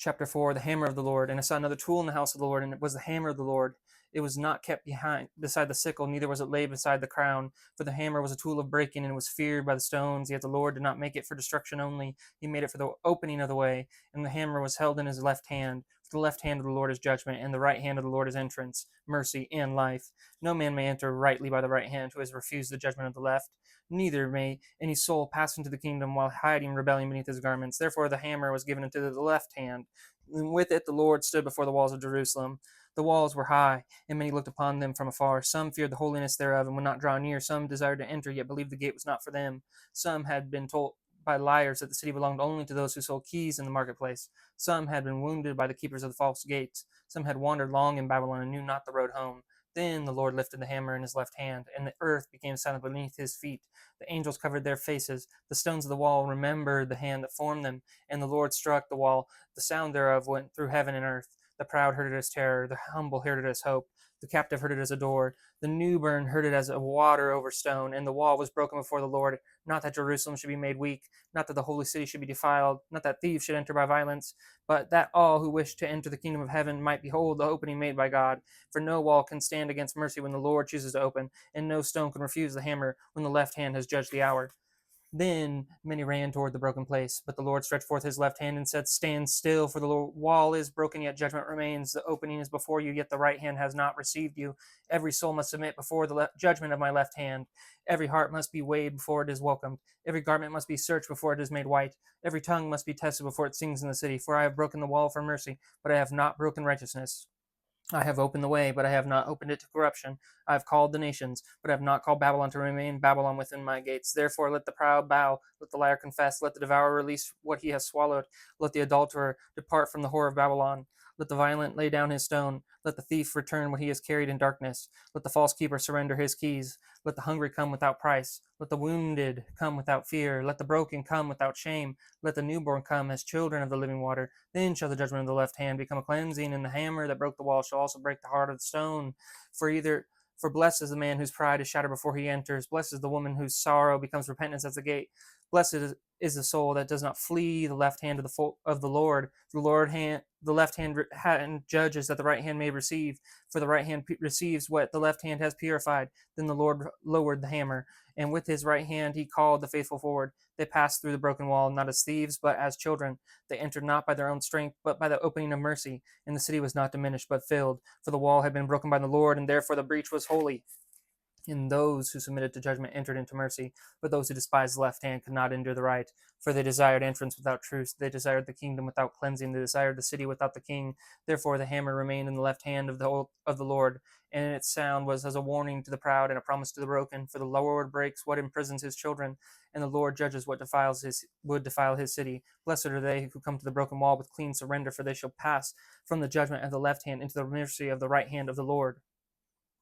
Chapter 4, the hammer of the Lord. And I saw another tool in the house of the Lord, and it was the hammer of the Lord. It was not kept beside the sickle, neither was it laid beside the crown. For the hammer was a tool of breaking, and was feared by the stones. Yet the Lord did not make it for destruction only. He made it for the opening of the way. And the hammer was held in his left hand. For the left hand of the Lord is judgment, and the right hand of the Lord is entrance, mercy, and life. No man may enter rightly by the right hand who has refused the judgment of the left. Neither may any soul pass into the kingdom while hiding rebellion beneath his garments. Therefore the hammer was given into the left hand. And with it the Lord stood before the walls of Jerusalem. The walls were high, and many looked upon them from afar. Some feared the holiness thereof, and would not draw near. Some desired to enter, yet believed the gate was not for them. Some had been told by liars that the city belonged only to those who sold keys in the marketplace. Some had been wounded by the keepers of the false gates. Some had wandered long in Babylon and knew not the road home. Then the Lord lifted the hammer in his left hand, and the earth became silent beneath his feet. The angels covered their faces. The stones of the wall remembered the hand that formed them, and the Lord struck the wall. The sound thereof went through heaven and earth. The proud heard it as terror, the humble heard it as hope. The captive heard it as a door. The newborn heard it as a water over stone, and the wall was broken before the Lord. Not that Jerusalem should be made weak, not that the holy city should be defiled, not that thieves should enter by violence, but that all who wish to enter the kingdom of heaven might behold the opening made by God. For no wall can stand against mercy when the Lord chooses to open, and no stone can refuse the hammer when the left hand has judged the hour. Then many ran toward the broken place, but the Lord stretched forth his left hand and said, Stand still, for the wall is broken, yet judgment remains. The opening is before you, yet the right hand has not received you. Every soul must submit before the judgment of my left hand. Every heart must be weighed before it is welcomed. Every garment must be searched before it is made white. Every tongue must be tested before it sings in the city. For I have broken the wall for mercy, but I have not broken righteousness. I have opened the way, but I have not opened it to corruption. I have called the nations, but I have not called Babylon to remain Babylon within my gates. Therefore let the proud bow, let the liar confess, let the devourer release what he has swallowed, let the adulterer depart from the whore of Babylon. Let the violent lay down his stone, let the thief return what he has carried in darkness. Let the false keeper surrender his keys. Let the hungry come without price. Let the wounded come without fear. Let the broken come without shame. Let the newborn come as children of the living water. Then shall the judgment of the left hand become a cleansing, and the hammer that broke the wall shall also break the heart of the stone. For blessed is the man whose pride is shattered before he enters. Blessed is the woman whose sorrow becomes repentance at the gate. Blessed is the soul that does not flee the left hand of the Lord. The left hand judges that the right hand may receive. For the right hand receives what the left hand has purified. Then the Lord lowered the hammer, and with his right hand he called the faithful forward. They passed through the broken wall, not as thieves, but as children. They entered not by their own strength, but by the opening of mercy. And the city was not diminished, but filled. For the wall had been broken by the Lord, and therefore the breach was holy. And those who submitted to judgment entered into mercy, but those who despised the left hand could not endure the right. For they desired entrance without truth, they desired the kingdom without cleansing, they desired the city without the king. Therefore the hammer remained in the left hand of the Lord, and its sound was as a warning to the proud and a promise to the broken. For the Lord breaks what imprisons his children, and the Lord judges what would defile his city. Blessed are they who come to the broken wall with clean surrender, for they shall pass from the judgment of the left hand into the mercy of the right hand of the Lord.